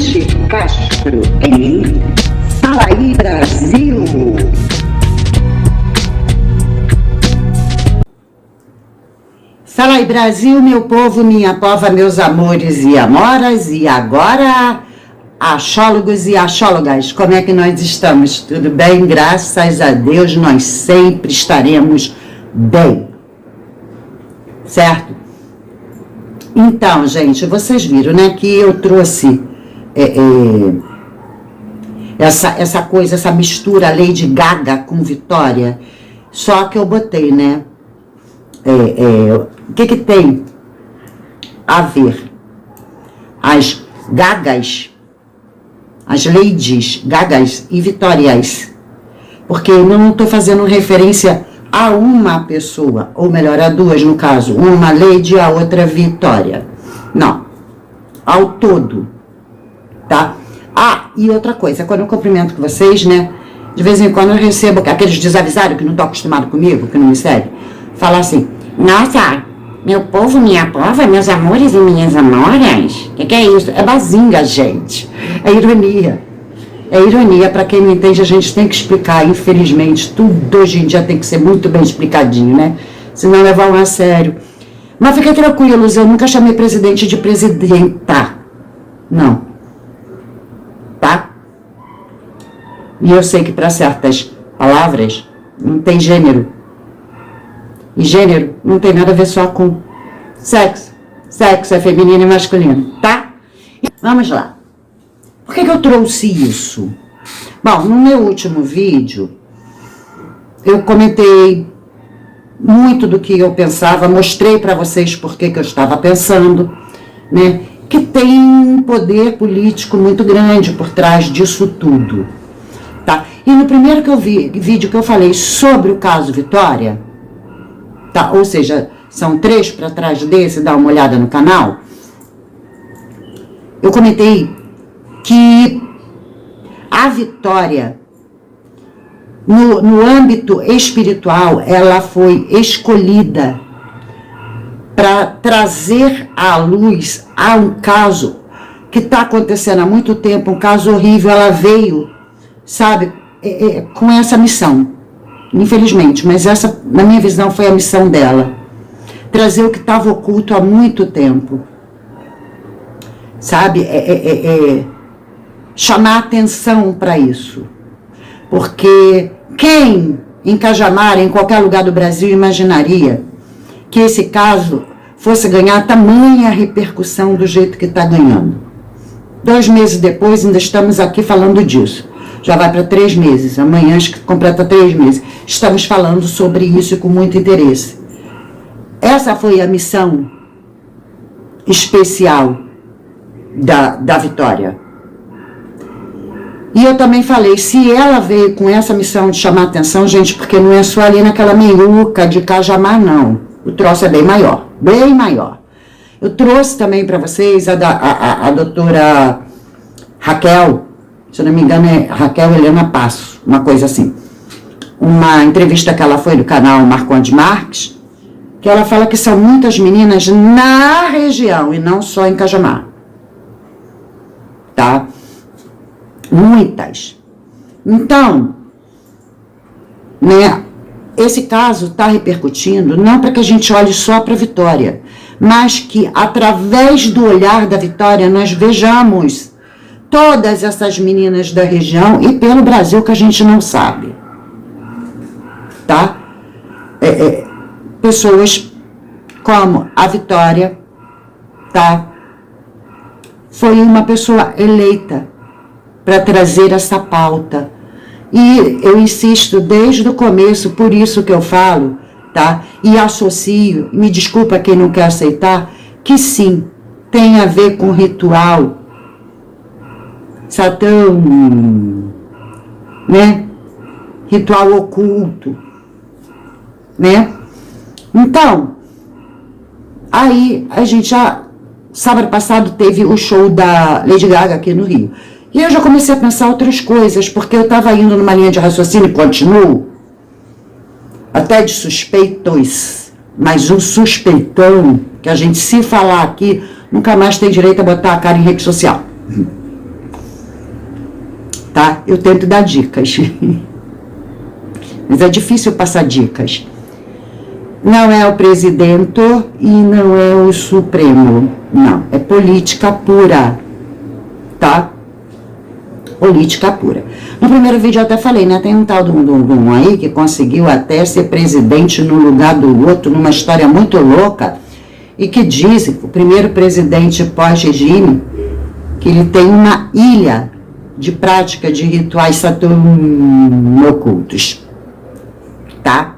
Ruth Castro em Fala aí Brasil. Fala aí Brasil, meu povo, minha pova, meus amores e amoras. E agora, axólogos e axólogas, como é que nós estamos? Tudo bem? Graças a Deus, nós sempre estaremos bem. Certo? Então, gente, vocês viram, né, que eu trouxe essa coisa, essa mistura Lady Gaga com Vitória, só que eu botei, né, o que tem a ver as gagas, as ladies gagas e vitórias, porque eu não estou fazendo referência a uma pessoa, ou melhor, a duas no caso, uma lady e a outra Vitória. Não, ao todo, tá? Ah, e outra coisa, quando eu cumprimento com vocês, né, de vez em quando eu recebo aqueles desavisados que não estão acostumados comigo, que não me seguem, falar assim: nossa, meu povo, minha pova, meus amores e minhas amoras, que é isso? É bazinga, gente, é ironia. É ironia, para quem não entende, a gente tem que explicar, infelizmente, tudo hoje em dia tem que ser muito bem explicadinho, né? Senão levar um a sério. Mas fica tranquilos, eu nunca chamei presidente de presidenta. Não. Tá? E eu sei que para certas palavras não tem gênero. E gênero não tem nada a ver só com sexo. Sexo é feminino e masculino, tá? Vamos lá. Por que eu trouxe isso? Bom, no meu último vídeo, eu comentei muito do que eu pensava, mostrei para vocês por que eu estava pensando, né? Que tem um poder político muito grande por trás disso tudo, tá? E no primeiro vídeo que eu falei sobre o caso Vitória, tá? Ou seja, são 3 para trás desse, dá uma olhada no canal, eu comentei que a Vitória, no âmbito espiritual, ela foi escolhida para trazer à luz a um caso que está acontecendo há muito tempo, um caso horrível. Ela veio, sabe, com essa missão, infelizmente, mas essa, na minha visão, foi a missão dela, trazer o que estava oculto há muito tempo, sabe, chamar atenção para isso, porque quem em Cajamar, em qualquer lugar do Brasil, imaginaria que esse caso fosse ganhar tamanha repercussão do jeito que está ganhando? 2 meses depois ainda estamos aqui falando disso, já vai para 3 meses, amanhã acho que completa 3 meses, estamos falando sobre isso com muito interesse. Essa foi a missão especial da Vitória. E eu também falei, se ela veio com essa missão de chamar atenção, gente, porque não é só ali naquela meiuca de Cajamar, não. O troço é bem maior, bem maior. Eu trouxe também para vocês a doutora Raquel, se eu não me engano é Raquel Helena Passo, uma coisa assim. Uma entrevista que ela foi do canal Marcondes Marques, que ela fala que são muitas meninas na região e não só em Cajamar. Tá? Muitas. Então, né, esse caso está repercutindo, não para que a gente olhe só para a Vitória, mas que através do olhar da Vitória nós vejamos todas essas meninas da região e pelo Brasil que a gente não sabe. Tá? Pessoas como a Vitória, tá? Foi uma pessoa eleita para trazer essa pauta. E eu insisto desde o começo, por isso que eu falo, tá? E associo, me desculpa quem não quer aceitar, que sim, tem a ver com ritual satão, né? Ritual oculto, né? Então, aí a gente já, sábado passado teve o show da Lady Gaga aqui no Rio. E eu já comecei a pensar outras coisas, porque eu estava indo numa linha de raciocínio e continuo, até de suspeitos, mas um suspeitão, que a gente se falar aqui, nunca mais tem direito a botar a cara em rede social. tá? Eu tento dar dicas. Mas é difícil passar dicas. Não é o presidente e não é o Supremo. Não, é política pura, tá? Política pura. No primeiro vídeo eu até falei, né? Tem um tal de um aí que conseguiu até ser presidente no lugar do outro, numa história muito louca, e que dizem, o primeiro presidente pós-regime, que ele tem uma ilha de prática de rituais saturno-ocultos, tá?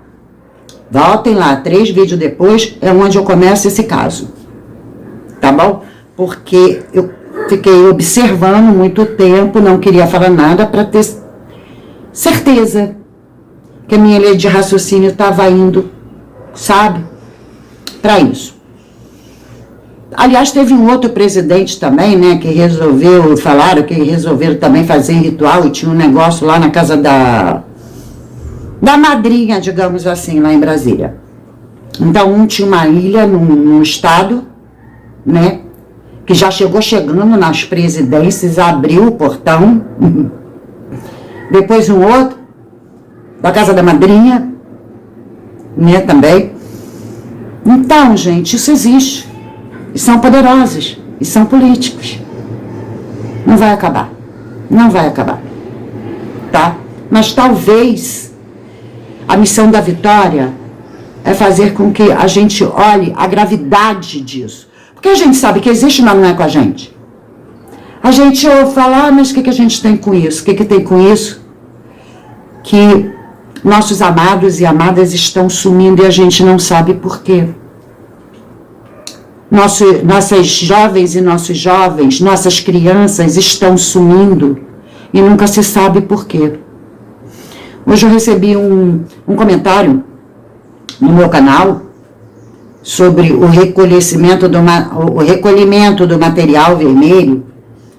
Voltem lá, 3 vídeos depois é onde eu começo esse caso, tá bom? Porque eu fiquei observando muito tempo, não queria falar nada para ter certeza que a minha lei de raciocínio estava indo, sabe, para isso. Aliás, teve um outro presidente também, né, que falaram que resolveram também fazer ritual e tinha um negócio lá na casa da madrinha, digamos assim, lá em Brasília. Então, um tinha uma ilha num estado, né, que já chegando nas presidências, abriu o portão. Depois um outro, da casa da madrinha, né, também. Então, gente, isso existe. E são poderosos, e são políticos. Não vai acabar. Não vai acabar. Tá? Mas talvez a missão da Vitória é fazer com que a gente olhe a gravidade disso. Porque a gente sabe que existe, mas não é com a gente. A gente ouve falar, mas o que a gente tem com isso? O que tem com isso? Que nossos amados e amadas estão sumindo e a gente não sabe por quê. Nossas jovens e nossos jovens, nossas crianças estão sumindo e nunca se sabe por quê. Hoje eu recebi um comentário no meu canal sobre o recolhimento do material vermelho,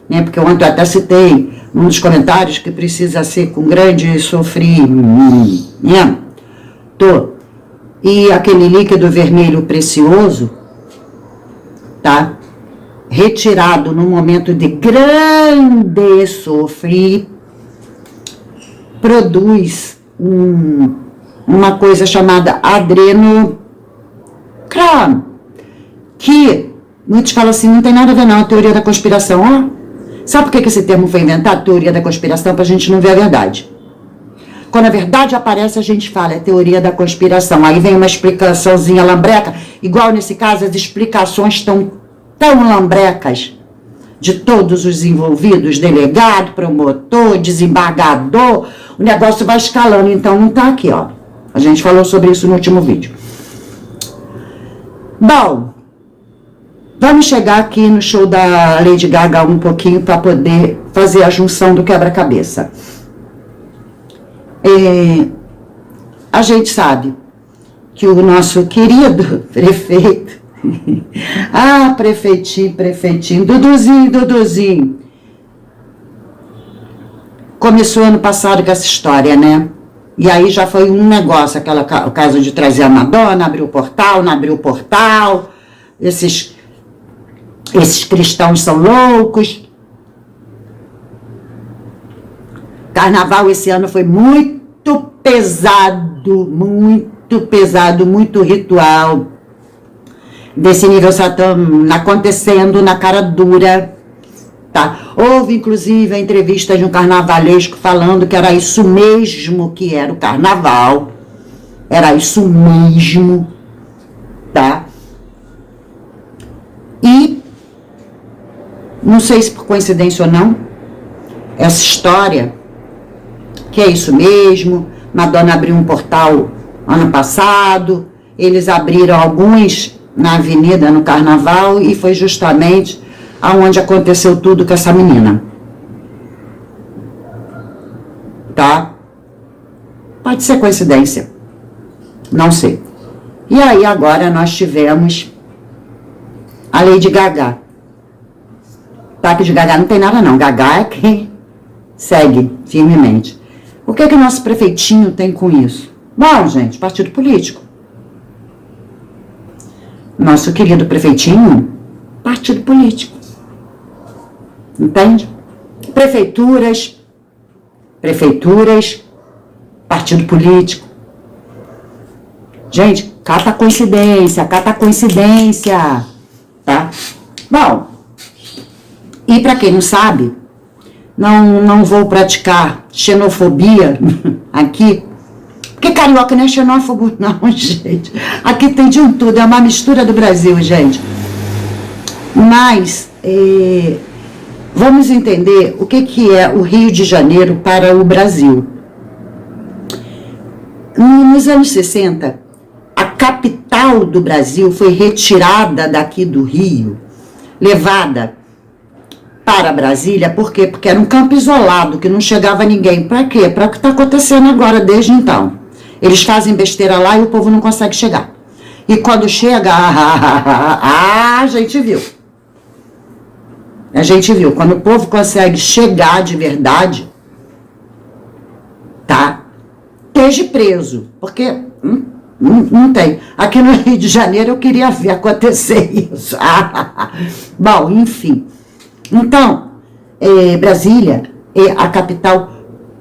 né? Porque ontem eu até citei num dos comentários que precisa ser com grande sofrimento, e aquele líquido vermelho precioso, tá? Retirado no momento de grande sofrer, produz uma coisa chamada adrenocromo, que muitos falam assim, não tem nada a ver não, a teoria da conspiração, ó. Sabe por que esse termo foi inventado? Teoria da conspiração, pra gente não ver a verdade. Quando a verdade aparece, a gente fala, é teoria da conspiração. Aí vem uma explicaçãozinha lambreca, igual nesse caso, as explicações estão tão lambrecas de todos os envolvidos, delegado, promotor, desembargador, o negócio vai escalando, então não tá aqui, ó. A gente falou sobre isso no último vídeo. Bom, vamos chegar aqui no show da Lady Gaga um pouquinho para poder fazer a junção do quebra-cabeça. A gente sabe que o nosso querido prefeito, prefeitinho, Duduzinho, começou ano passado com essa história, né? E aí já foi um negócio, o caso de trazer a Madonna, abrir o portal, não abriu o portal, esses cristãos são loucos. Carnaval esse ano foi muito pesado, muito ritual, desse nível Satã acontecendo na cara dura, tá? Houve inclusive a entrevista de um carnavalesco falando que era isso mesmo que era o carnaval, era isso mesmo, tá? E não sei se por coincidência ou não, essa história, que é isso mesmo, Madonna abriu um portal ano passado, eles abriram alguns na avenida, no carnaval, e foi justamente aonde aconteceu tudo com essa menina. Tá? Pode ser coincidência, não sei. E aí agora nós tivemos a Lady Gaga. Tá, que de Gaga não tem nada não, Gaga é quem segue firmemente. O que o nosso prefeitinho tem com isso? Bom, gente, partido político. Nosso querido prefeitinho, partido político. Entende? Prefeituras, prefeituras, partido político. Gente, cata a coincidência, tá? Bom, e para quem não sabe, não vou praticar xenofobia aqui, porque carioca não é xenófobo não, gente. Aqui tem de um tudo, é uma mistura do Brasil, gente. Mas, vamos entender o que é o Rio de Janeiro para o Brasil. Nos anos 60, a capital do Brasil foi retirada daqui do Rio, levada para Brasília, por quê? Porque era um campo isolado, que não chegava ninguém. Para quê? Para o que está acontecendo agora, desde então. Eles fazem besteira lá e o povo não consegue chegar. E quando chega, a gente viu. A gente viu. Quando o povo consegue chegar de verdade, tá? Esteja preso, porque não tem. Aqui no Rio de Janeiro eu queria ver acontecer isso. Bom, enfim. Então, Brasília é a capital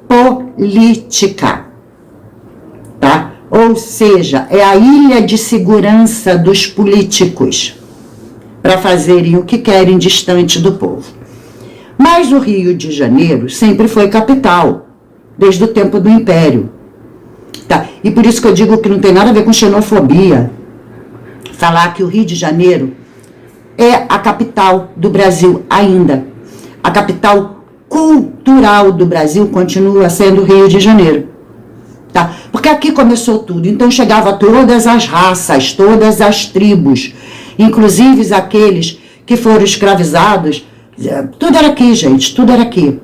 política, tá? Ou seja, é a ilha de segurança dos políticos para fazerem o que querem distante do povo. Mas o Rio de Janeiro sempre foi capital, desde o tempo do Império. Tá? E por isso que eu digo que não tem nada a ver com xenofobia. Falar que o Rio de Janeiro é a capital do Brasil ainda. A capital cultural do Brasil continua sendo o Rio de Janeiro. Tá? Porque aqui começou tudo. Então chegava todas as raças, todas as tribos, inclusive aqueles que foram escravizados. Tudo era aqui, gente, tudo era aqui.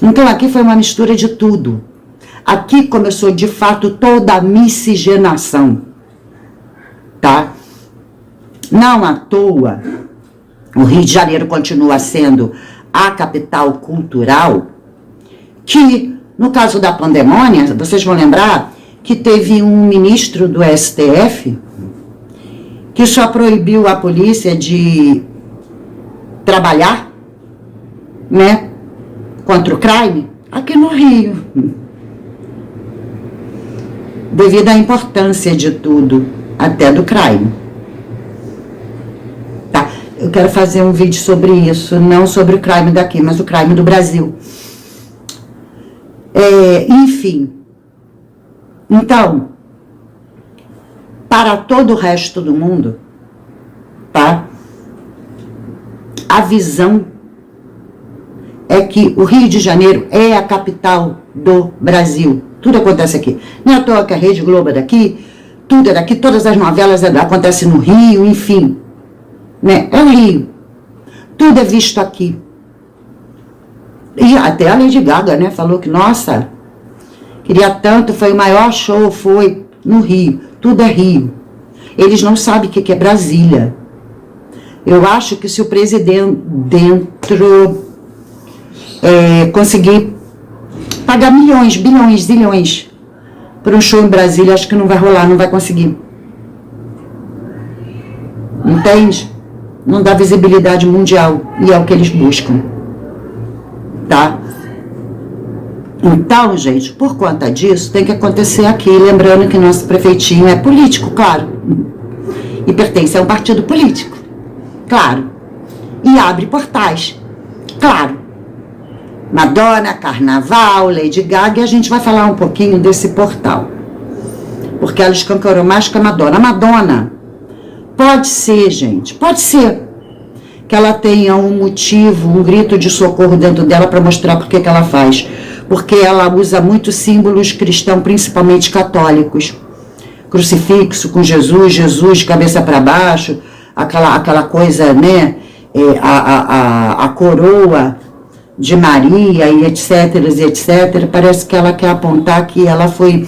Então aqui foi uma mistura de tudo. Aqui começou, de fato, toda a miscigenação, tá? Não à toa, o Rio de Janeiro continua sendo a capital cultural, que, no caso da pandemônia, vocês vão lembrar que teve um ministro do STF que só proibiu a polícia de trabalhar, né, contra o crime, aqui no Rio. Devido à importância de tudo, até do crime. Tá? Eu quero fazer um vídeo sobre isso, não sobre o crime daqui, mas o crime do Brasil. Enfim. Então, para todo o resto do mundo, tá? A visão é que o Rio de Janeiro é a capital do Brasil. Tudo acontece aqui. Não é à toa que a Rede Globo é daqui, tudo é daqui, todas as novelas acontecem no Rio, enfim. Né? É o Rio. Tudo é visto aqui. E até a Lady Gaga, né, falou que, nossa, queria tanto, foi o maior show, foi no Rio. Tudo é Rio. Eles não sabem o que é Brasília. Eu acho que se o presidente conseguir pagar milhões, bilhões, zilhões por um show em Brasília, acho que não vai rolar, não vai conseguir. Entende? Não dá visibilidade mundial, e é o que eles buscam. Tá? Então, gente, por conta disso, tem que acontecer aqui, lembrando que nosso prefeitinho é político, claro, e pertence a um partido político, claro, e abre portais, claro. Madonna, Carnaval, Lady Gaga, e a gente vai falar um pouquinho desse portal. Porque ela escancarou mais que a Madonna. A Madonna, pode ser, gente, pode ser que ela tenha um motivo, um grito de socorro dentro dela para mostrar por que ela faz. Porque ela usa muitos símbolos cristãos, principalmente católicos. Crucifixo com Jesus, Jesus de cabeça para baixo, aquela coisa, né, a coroa de Maria e etc, e etc, parece que ela quer apontar que ela foi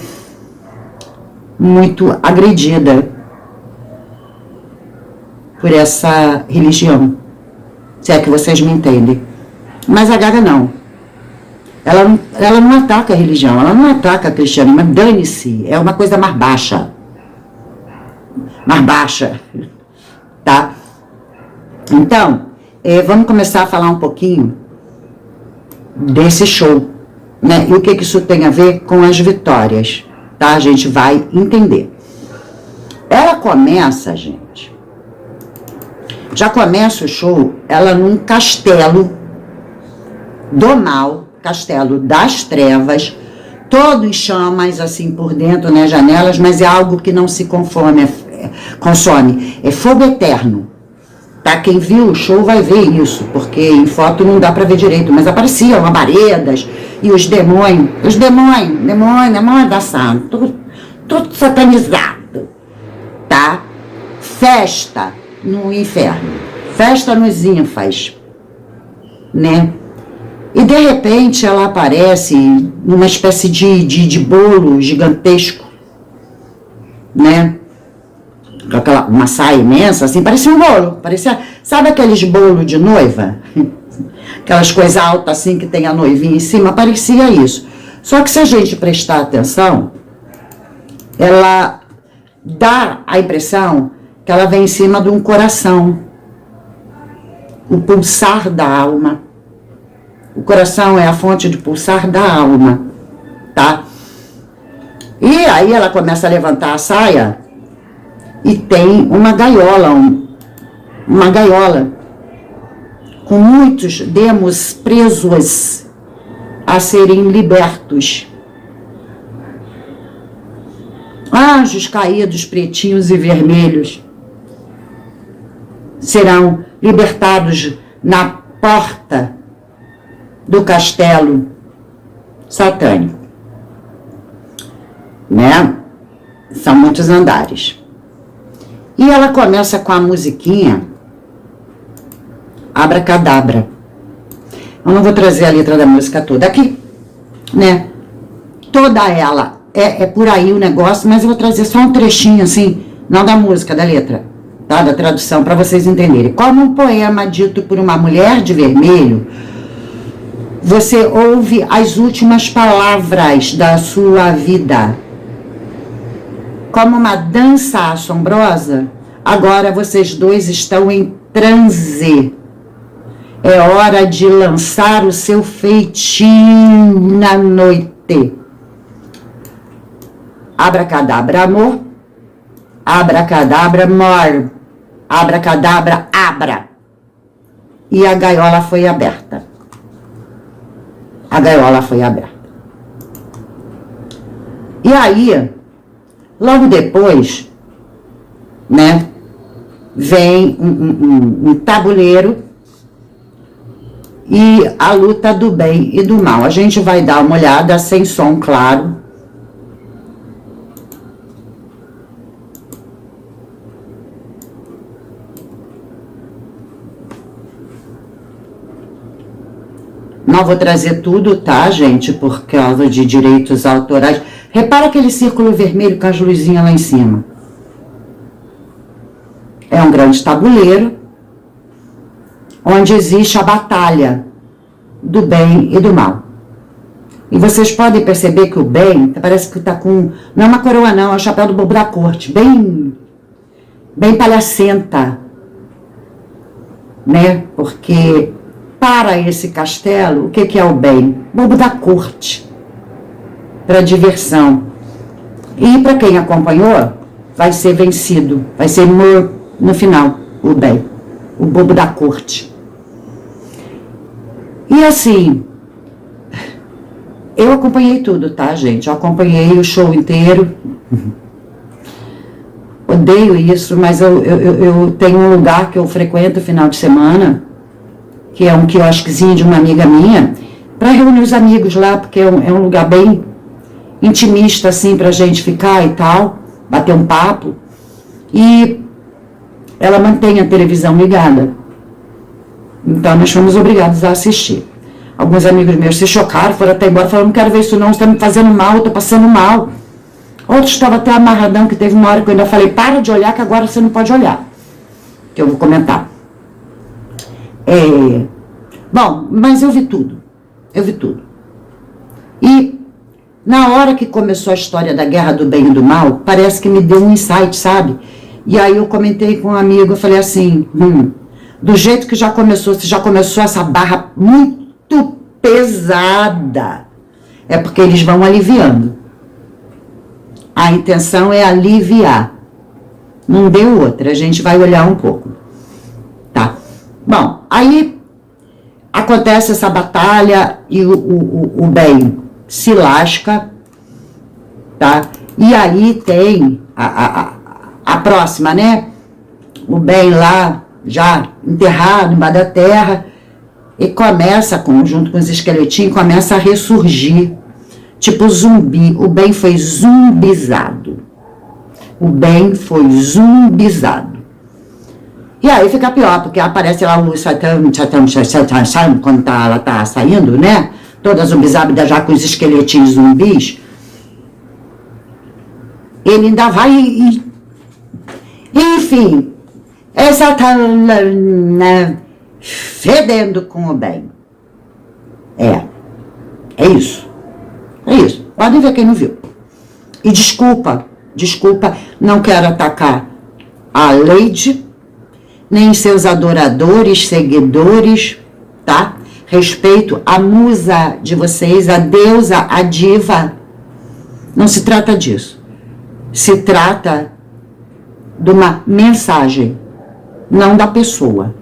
muito agredida por essa religião, se é que vocês me entendem. Mas a Gaga não. Ela não ataca a religião, ela não ataca a cristianismo, mas dane-se, é uma coisa mais baixa. Mais baixa, tá? Então, vamos começar a falar um pouquinho desse show, né? E o que isso tem a ver com as vitórias, tá? A gente vai entender. Ela começa, gente, já começa o show, ela num castelo do mal, castelo das trevas, todo em chamas, assim, por dentro, né, janelas, mas é algo que não se consome, é fogo eterno, tá? Quem viu o show vai ver isso, porque em foto não dá pra ver direito, mas apareciam labaredas e os demônios dançando, tudo satanizado, tá? Festa no inferno, festa nos ínfas, né? E de repente ela aparece numa espécie de bolo gigantesco, né? Com uma saia imensa, assim, parecia um bolo, parecia, sabe aqueles bolos de noiva? Aquelas coisas altas assim que tem a noivinha em cima, parecia isso. Só que se a gente prestar atenção, ela dá a impressão que ela vem em cima de um coração, o pulsar da alma. O coração é a fonte de pulsar da alma, tá? E aí ela começa a levantar a saia e tem uma gaiola, uma gaiola com muitos demos presos a serem libertos. Anjos caídos, pretinhos e vermelhos serão libertados na porta do castelo satânico, né? São muitos andares. E ela começa com a musiquinha Abracadabra. Eu não vou trazer a letra da música toda aqui, né? Toda ela é por aí o negócio, mas eu vou trazer só um trechinho assim, não da música, da letra, tá? Da tradução, para vocês entenderem. Como um poema dito por uma mulher de vermelho, você ouve as últimas palavras da sua vida. Como uma dança assombrosa, agora vocês dois estão em transe. É hora de lançar o seu feitiço na noite. Abracadabra, amor. Abracadabra, amor. Abracadabra, abra. E a gaiola foi aberta. A gaiola foi aberta. E aí, logo depois, né, vem um tabuleiro e a luta do bem e do mal. A gente vai dar uma olhada sem som, claro. Não vou trazer tudo, tá, gente? Por causa de direitos autorais. Repara aquele círculo vermelho com as luzinhas lá em cima. É um grande tabuleiro, onde existe a batalha do bem e do mal. E vocês podem perceber que o bem, parece que tá com... Não é uma coroa não, é o chapéu do bobo da corte. Bem palhacenta. Né? Porque... para esse castelo, o que é o bem? Bobo da corte, para diversão. E para quem acompanhou, vai ser vencido, vai ser no final, o bem, o bobo da corte. E assim, eu acompanhei tudo, tá, gente? Eu acompanhei o show inteiro. Odeio isso, mas eu tenho um lugar que eu frequento final de semana, que é um quiosquezinho de uma amiga minha, para reunir os amigos lá, porque é um lugar bem intimista, assim, pra gente ficar e tal, bater um papo. E ela mantém a televisão ligada. Então, nós fomos obrigados a assistir. Alguns amigos meus se chocaram, foram até embora, falaram, não quero ver isso não, você tá me fazendo mal, eu tô passando mal. Outros estavam até amarradão, que teve uma hora que eu ainda falei, para de olhar, que agora você não pode olhar. Que eu vou comentar. Bom, mas eu vi tudo. E na hora que começou a história da guerra do bem e do mal, parece que me deu um insight, sabe? E aí eu comentei com um amigo, eu falei assim, do jeito que já começou, você já começou essa barra muito pesada. é porque eles vão aliviando. A intenção é aliviar. Não deu outra, a gente vai olhar um pouco. Tá? Bom, aí acontece essa batalha e o bem se lasca, tá? E aí tem a próxima, né? O bem lá, já enterrado embaixo da terra, e começa, junto com os esqueletinhos, começa a ressurgir, tipo zumbi. O bem foi zumbizado. O bem foi zumbizado. E aí fica pior, porque aparece lá o Satã, quando ela tá saindo, né? Toda zumbizada já com os esqueletinhos zumbis. Ele ainda vai enfim, essa tá fedendo com o bem. É isso. É isso. Podem ver quem não viu. E desculpa, não quero atacar a Lady, nem seus adoradores, seguidores, tá? Respeito a musa de vocês, a deusa, a diva. Não se trata disso. Se trata de uma mensagem, não da pessoa.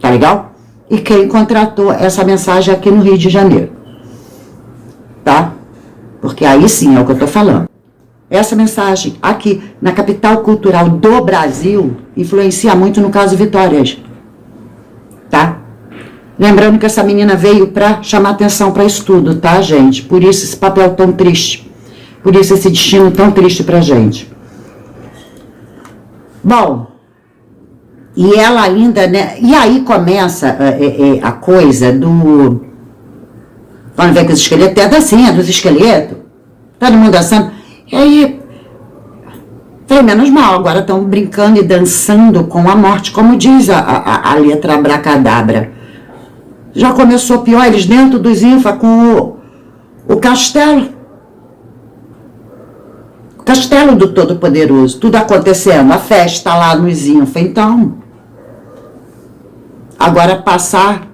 Tá legal? E quem contratou essa mensagem aqui no Rio de Janeiro. Tá? Porque aí sim é o que eu tô falando. Essa mensagem aqui na capital cultural do Brasil influencia muito no caso Vitórias. Tá? Lembrando que essa menina veio para chamar atenção para isso tudo, tá, gente? Por isso esse papel tão triste. Por isso esse destino tão triste pra gente. Bom, e ela ainda, né? E aí começa a coisa do... Quando vem com os esqueletos, é a dancinha dos esqueletos. Todo mundo dançando. E aí, falei, menos mal, agora estão brincando e dançando com a morte, como diz a letra abracadabra. Já começou pior, eles dentro dos Infa com o castelo. O castelo do Todo-Poderoso, tudo acontecendo, a festa lá nos Infa. Então, agora passar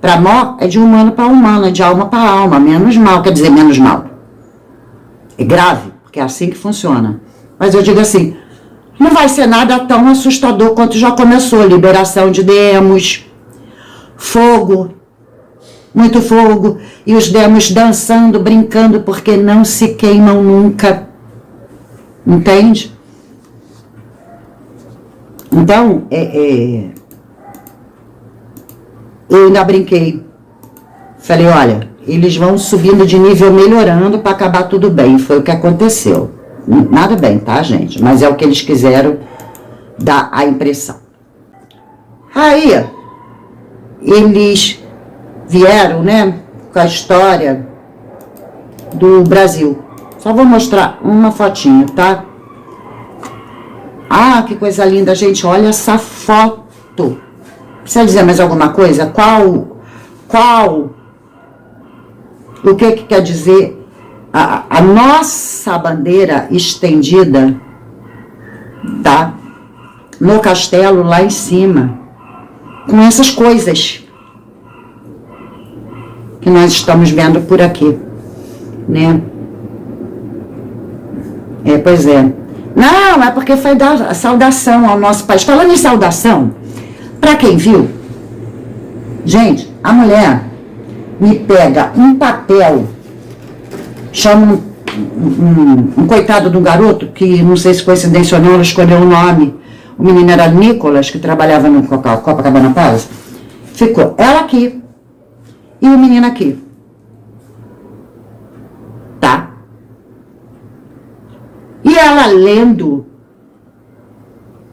para Mó é de humano para humano, é de alma para alma, menos mal, quer dizer, menos mal. É grave, porque é assim que funciona. Mas eu digo assim, não vai ser nada tão assustador quanto já começou. Liberação de demos, fogo, muito fogo, e os demos dançando, brincando, porque não se queimam nunca. Entende? Então, eu ainda brinquei. Falei, olha, eles vão subindo de nível, melhorando para acabar tudo bem. Foi o que aconteceu. Nada bem, tá, gente? Mas é o que eles quiseram dar a impressão. Aí, eles vieram, né, com a história do Brasil. Só vou mostrar uma fotinho, tá? Ah, que coisa linda, gente. Olha essa foto. Precisa dizer mais alguma coisa? Qual? O que quer dizer a nossa bandeira estendida, tá? No castelo lá em cima, com essas coisas que nós estamos vendo por aqui, né? Pois é. Não, é porque foi dar saudação ao nosso país. Falando em saudação, pra quem viu, gente, a mulher me pega um papel, chama um coitado do garoto, que não sei se coincidência ou não, ela escolheu o nome, o menino era Nicolas, que trabalhava no Copacabana Palace, ficou ela aqui e o menino aqui, tá? E ela lendo,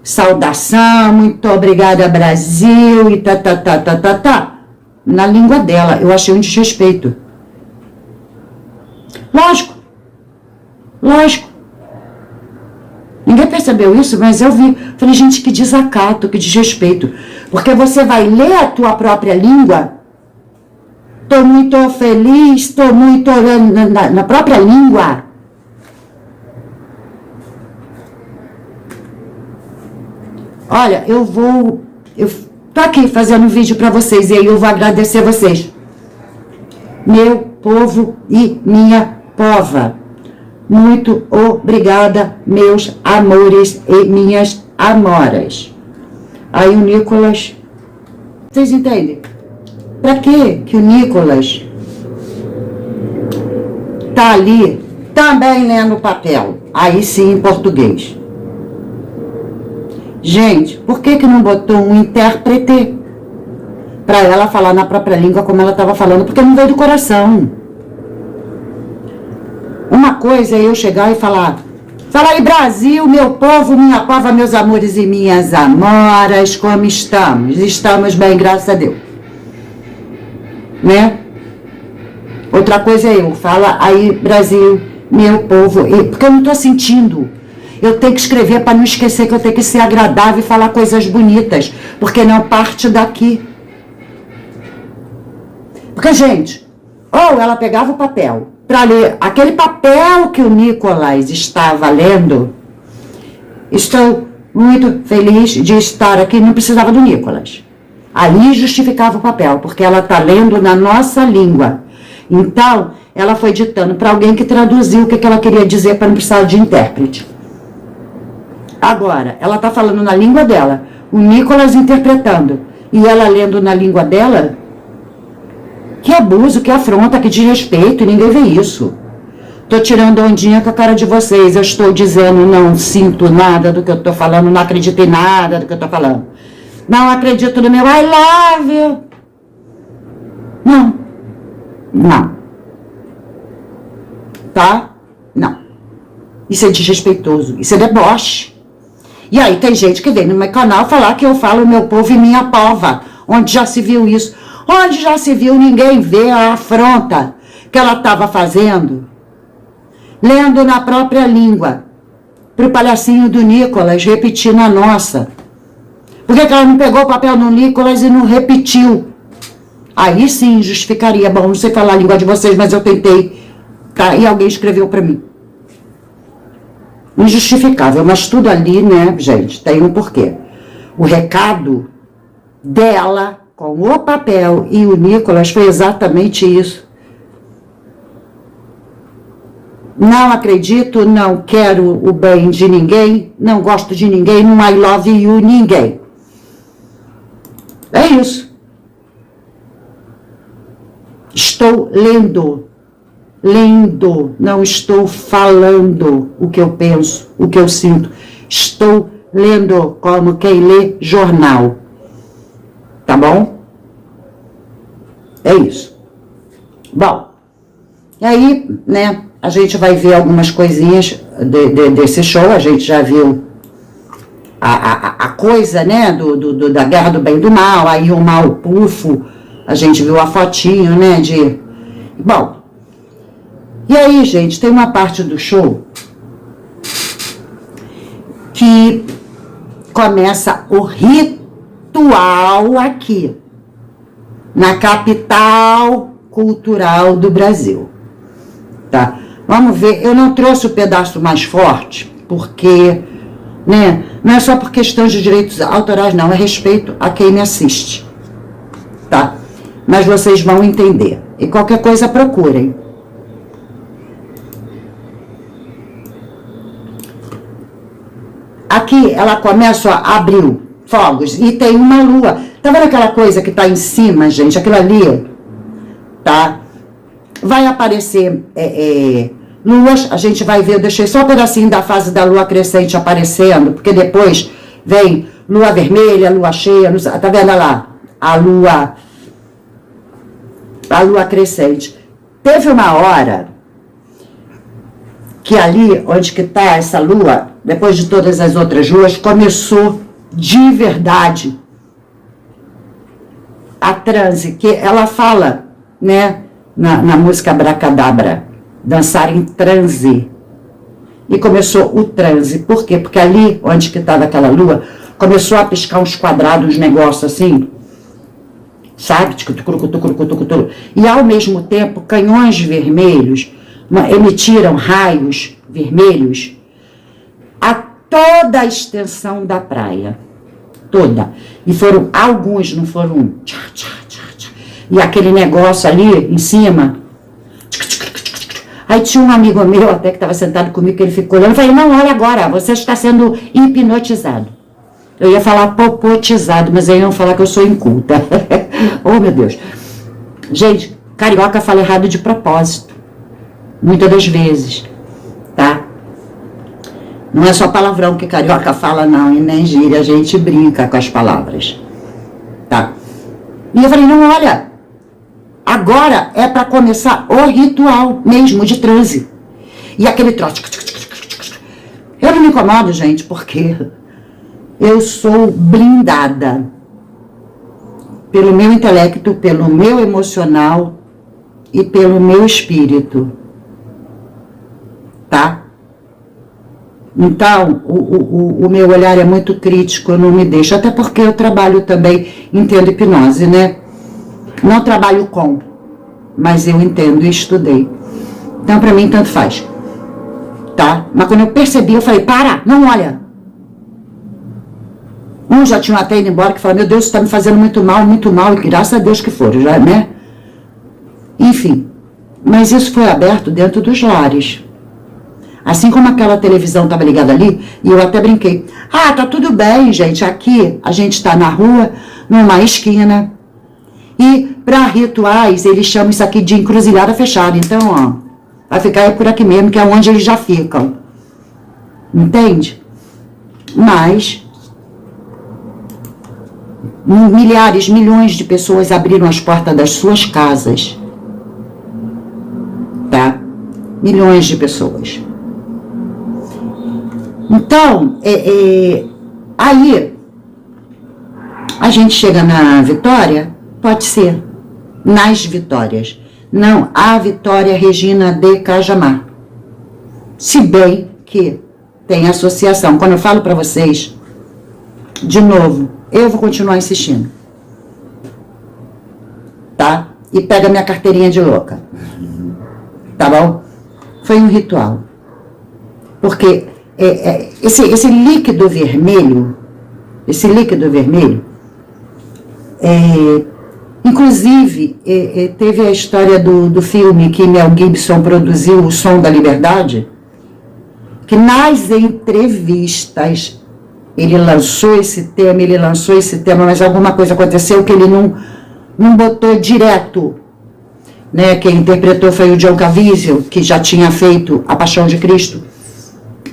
saudação, muito obrigada Brasil, e tá, na língua dela. Eu achei um desrespeito. Lógico. Ninguém percebeu isso, mas eu vi. Falei, gente, que desacato, que desrespeito. Porque você vai ler a tua própria língua. Tô muito feliz, tô muito... Na própria língua. Olha, eu tô aqui fazendo um vídeo pra vocês, e aí eu vou agradecer vocês. povo e minha pova. Muito obrigada, meus amores e minhas amoras. Aí o Nicolas... Vocês entendem? Pra que o Nicolas tá ali também lendo o papel? Aí sim, em português. Gente, por que não botou um intérprete para ela falar na própria língua como ela estava falando? Porque não veio do coração. Uma coisa é eu chegar e falar: fala aí, Brasil, meu povo, minha pova, meus amores e minhas amoras, como estamos? Estamos bem, graças a Deus. Né? Outra coisa é eu, fala aí, Brasil, meu povo, porque eu não estou sentindo. Eu tenho que escrever para não esquecer que eu tenho que ser agradável e falar coisas bonitas, porque não parte daqui. Porque, gente, ou ela pegava o papel para ler aquele papel que o Nicolas estava lendo. Estou muito feliz de estar aqui, não precisava do Nicolas. Ali justificava o papel, porque ela está lendo na nossa língua. Então, ela foi ditando para alguém que traduziu o que ela queria dizer para não precisar de intérprete. Agora, ela está falando na língua dela, o Nicolas interpretando, e ela lendo na língua dela. Que abuso, que afronta, que desrespeito, e ninguém vê isso. Tô tirando ondinha com a cara de vocês, eu estou dizendo, não sinto nada do que eu tô falando, não acredito em nada do que eu tô falando. Não acredito no meu I love you. Não. Tá? Não. Isso é desrespeitoso, isso é deboche. E aí tem gente que vem no meu canal falar que eu falo meu povo e minha pova. Onde já se viu isso? Onde já se viu ninguém ver a afronta que ela estava fazendo? Lendo na própria língua. Pro palhacinho do Nicolas repetir na nossa. Por que ela não pegou o papel no Nicolas e não repetiu? Aí sim justificaria. Bom, não sei falar a língua de vocês, mas eu tentei. Tá? E alguém escreveu para mim. Injustificável, mas tudo ali, né, gente, tem um porquê. O recado dela com o papel e o Nicolas foi exatamente isso. Não acredito, não quero o bem de ninguém, não gosto de ninguém, não I love you ninguém. É isso. Estou lendo, não estou falando o que eu penso, o que eu sinto. Estou lendo como quem lê jornal. Tá bom? É isso. Bom, e aí, né, a gente vai ver algumas coisinhas desse show. A gente já viu a coisa, né, da guerra do bem e do mal, aí o mal pufo, a gente viu a fotinho, né, de... Bom, e aí, gente, tem uma parte do show que começa o ritual aqui, na capital cultural do Brasil, tá? Vamos ver, eu não trouxe o pedaço mais forte, porque, né, não é só por questão de direitos autorais, não, é respeito a quem me assiste, tá? Mas vocês vão entender, e qualquer coisa procurem. Aqui ela começa, ó, abriu fogos e tem uma lua. Tá vendo aquela coisa que tá em cima, gente? Aquilo ali, tá? Vai aparecer luas, a gente vai ver, eu deixei só um pedacinho da fase da lua crescente aparecendo, porque depois vem lua vermelha, lua cheia, tá vendo lá? A lua crescente. Teve uma hora que ali, onde que tá essa lua, depois de todas as outras luas, começou de verdade a transe, que ela fala, né, na música Abracadabra, dançar em transe. E começou o transe. Por quê? Porque ali, onde que estava aquela lua, começou a piscar uns quadrados, uns negócios assim, sabe? E ao mesmo tempo, canhões vermelhos emitiram raios vermelhos a toda a extensão da praia. Toda. E foram alguns, não foram um. E aquele negócio ali em cima Aí tinha um amigo meu até que estava sentado comigo, que ele ficou olhando, eu falei, não, olha agora, você está sendo hipnotizado. Eu ia falar popotizado, mas aí iam falar que eu sou inculta. Oh, meu Deus. Gente, carioca fala errado de propósito. Muitas das vezes, tá? Não é só palavrão que carioca fala, não, e nem gíria, a gente brinca com as palavras, tá? E eu falei, não, olha, agora é para começar o ritual mesmo de transe. E aquele troço. Eu não me incomodo, gente, porque eu sou blindada pelo meu intelecto, pelo meu emocional e pelo meu espírito, tá? Então, o meu olhar é muito crítico, eu não me deixo, até porque eu trabalho também, entendo hipnose, né? Não trabalho com, mas eu entendo e estudei. Então, pra mim, tanto faz, tá? Mas quando eu percebi, eu falei, para, não olha. Já tinha até ido embora, que falou, meu Deus, isso tá me fazendo muito mal, e graças a Deus que for, já, né? Enfim, mas isso foi aberto dentro dos lares. Assim como aquela televisão estava ligada ali, e eu até brinquei. Ah, tá tudo bem, gente. Aqui a gente está na rua, numa esquina. E para rituais, eles chamam isso aqui de encruzilhada fechada. Então, ó, vai ficar por aqui mesmo, que é onde eles já ficam. Entende? Mas milhares, milhões de pessoas abriram as portas das suas casas. Tá? Milhões de pessoas. Então, aí, a gente chega na vitória, pode ser, nas vitórias. Não, a Vitória Regina de Cajamar. Se bem que tem associação. Quando eu falo para vocês, de novo, eu vou continuar insistindo. Tá? E pega minha carteirinha de louca. Tá bom? Foi um ritual. Porque esse líquido vermelho, inclusive, teve a história do filme que Mel Gibson produziu, O Som da Liberdade, que nas entrevistas ele lançou esse tema, mas alguma coisa aconteceu que ele não botou direto, né? Quem interpretou foi o John Caviezel, que já tinha feito A Paixão de Cristo.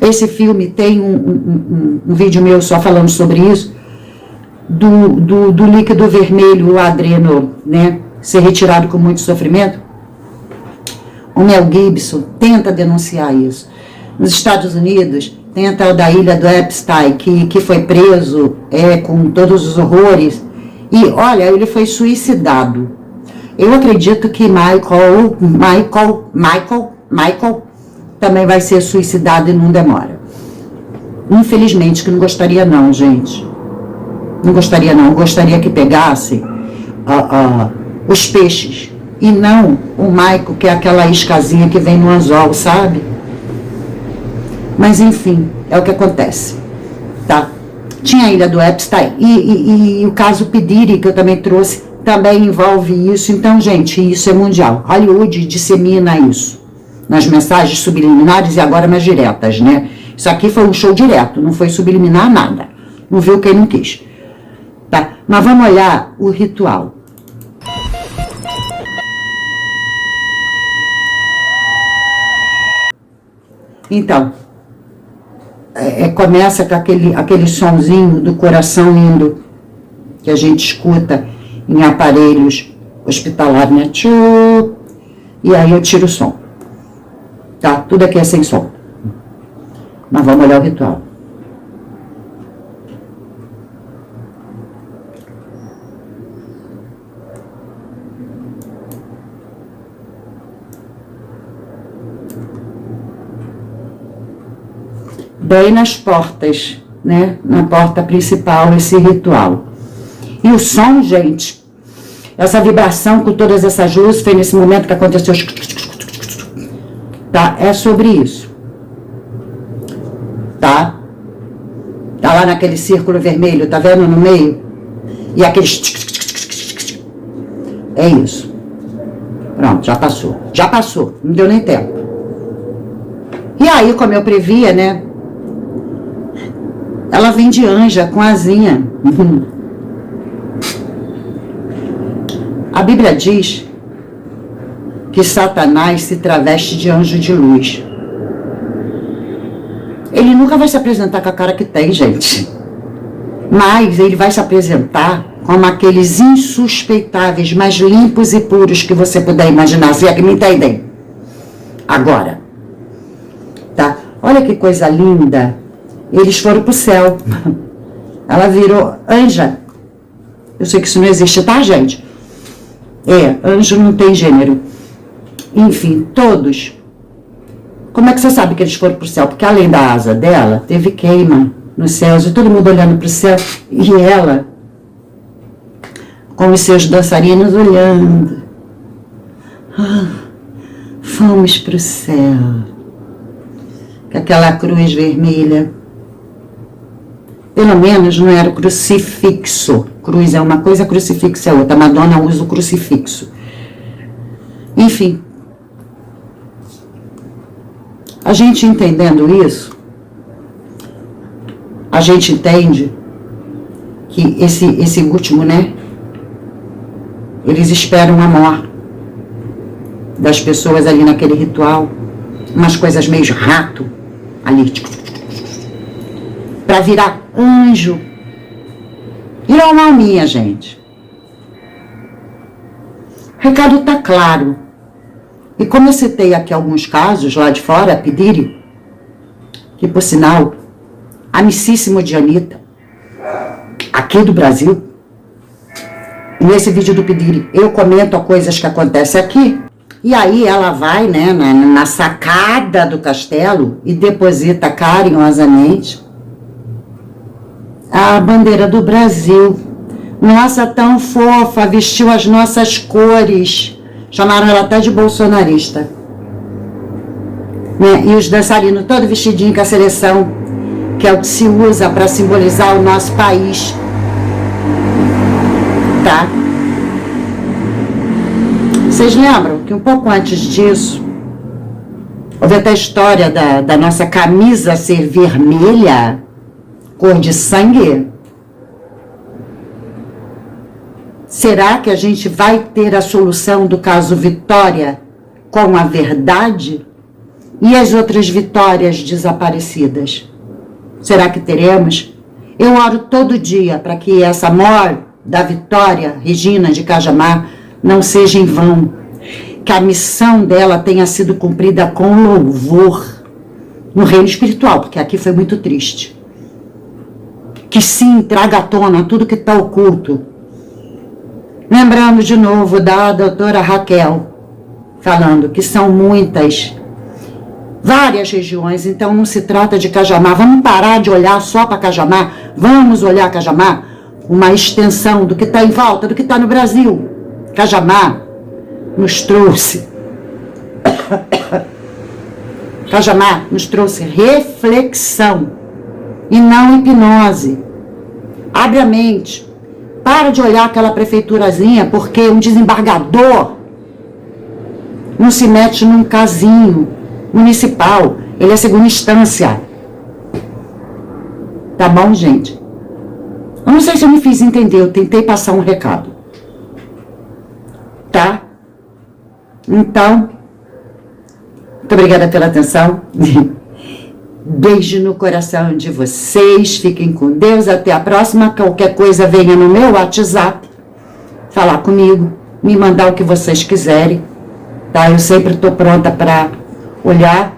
Esse filme tem um vídeo meu só falando sobre isso, do líquido vermelho, o adreno, né, ser retirado com muito sofrimento. O Mel Gibson tenta denunciar isso. Nos Estados Unidos, tem a tal da ilha do Epstein, que foi preso com todos os horrores. E, olha, ele foi suicidado. Eu acredito que Michael também vai ser suicidado e não demora. Infelizmente, que não gostaria não, gente. Não gostaria não. Eu gostaria que pegasse os peixes. E não o Michael, que é aquela iscazinha que vem no anzol, sabe? Mas, enfim, é o que acontece. Tá? Tinha a ilha do Epstein. E o caso Pediri, que eu também trouxe, também envolve isso. Então, gente, isso é mundial. Hollywood dissemina isso nas mensagens subliminares e agora mais diretas, né? Isso aqui foi um show direto, não foi subliminar nada. Não viu quem não quis. Tá? Mas vamos olhar o ritual. Então, começa com aquele sonzinho do coração indo, que a gente escuta em aparelhos hospitalares, né? Tchu, e aí eu tiro o som. Tá? Tudo aqui é sem som. Mas vamos olhar o ritual. Bem nas portas, né? Na porta principal, esse ritual. E o som, gente, essa vibração com todas essas luzes, foi nesse momento que aconteceu. Tá? É sobre isso. Tá? Tá lá naquele círculo vermelho, tá vendo no meio? E aqueles... É isso. Pronto, já passou. Já passou, não deu nem tempo. E aí, como eu previa, né? Ela vem de anja, com asinha. A Bíblia diz que Satanás se traveste de anjo de luz. Ele nunca vai se apresentar com a cara que tem, gente. Mas ele vai se apresentar como aqueles insuspeitáveis, mais limpos e puros que você puder imaginar. Se é que me entendem? Agora, tá? Olha que coisa linda. Eles foram pro céu. Ela virou anja. Eu sei que isso não existe, tá, gente? Anjo não tem gênero. Enfim, todos. Como é que você sabe que eles foram pro céu? Porque além da asa dela, teve queima nos céus, e todo mundo olhando pro céu, e ela com os seus dançarinos olhando. Fomos pro céu. Com aquela cruz vermelha. Pelo menos não era o crucifixo. Cruz é uma coisa, crucifixo é outra. A Madonna usa o crucifixo. Enfim. A gente entendendo isso, a gente entende que esse último, né? Eles esperam a morte das pessoas ali naquele ritual. Umas coisas meio rato ali. Para virar anjo. Virou uma alminha, gente. O recado tá claro. E como eu citei aqui alguns casos lá de fora, Pediri, que por sinal, amicíssimo de Anitta, aqui do Brasil, nesse vídeo do Pediri, eu comento coisas que acontecem aqui, e aí ela vai, né, na sacada do castelo e deposita carinhosamente a bandeira do Brasil. Nossa, tão fofa, vestiu as nossas cores. Chamaram ela até de bolsonarista. Né? E os dançarinos todo vestidinho com a seleção, que é o que se usa para simbolizar o nosso país. Tá? Vocês lembram que um pouco antes disso, houve até a história da nossa camisa ser vermelha, cor de sangue? Será que a gente vai ter a solução do caso Vitória com a verdade? E as outras Vitórias desaparecidas? Será que teremos? Eu oro todo dia para que essa morte da Vitória Regina de Cajamar não seja em vão. Que a missão dela tenha sido cumprida com louvor no reino espiritual, porque aqui foi muito triste. Que sim, traga à tona tudo que está oculto. Lembrando de novo da doutora Raquel, falando que são muitas, várias regiões, então não se trata de Cajamar. Vamos parar de olhar só para Cajamar, vamos olhar Cajamar, uma extensão do que está em volta, do que está no Brasil. Cajamar nos trouxe, Cajamar nos trouxe reflexão e não hipnose. Abre a mente. Para de olhar aquela prefeiturazinha, porque um desembargador não se mete num casinho municipal. Ele é segunda instância. Tá bom, gente? Eu não sei se eu me fiz entender, eu tentei passar um recado. Tá? Então, muito obrigada pela atenção. Beijo no coração de vocês, fiquem com Deus, até a próxima. Qualquer coisa venha no meu WhatsApp, falar comigo, me mandar o que vocês quiserem, tá? Eu sempre estou pronta para olhar,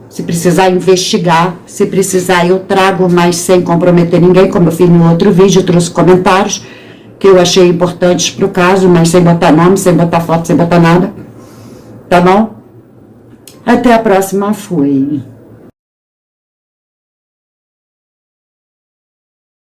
se precisar investigar, se precisar eu trago, mas sem comprometer ninguém, como eu fiz no outro vídeo, trouxe comentários que eu achei importantes para o caso, mas sem botar nome, sem botar foto, sem botar nada, tá bom? Até a próxima, fui.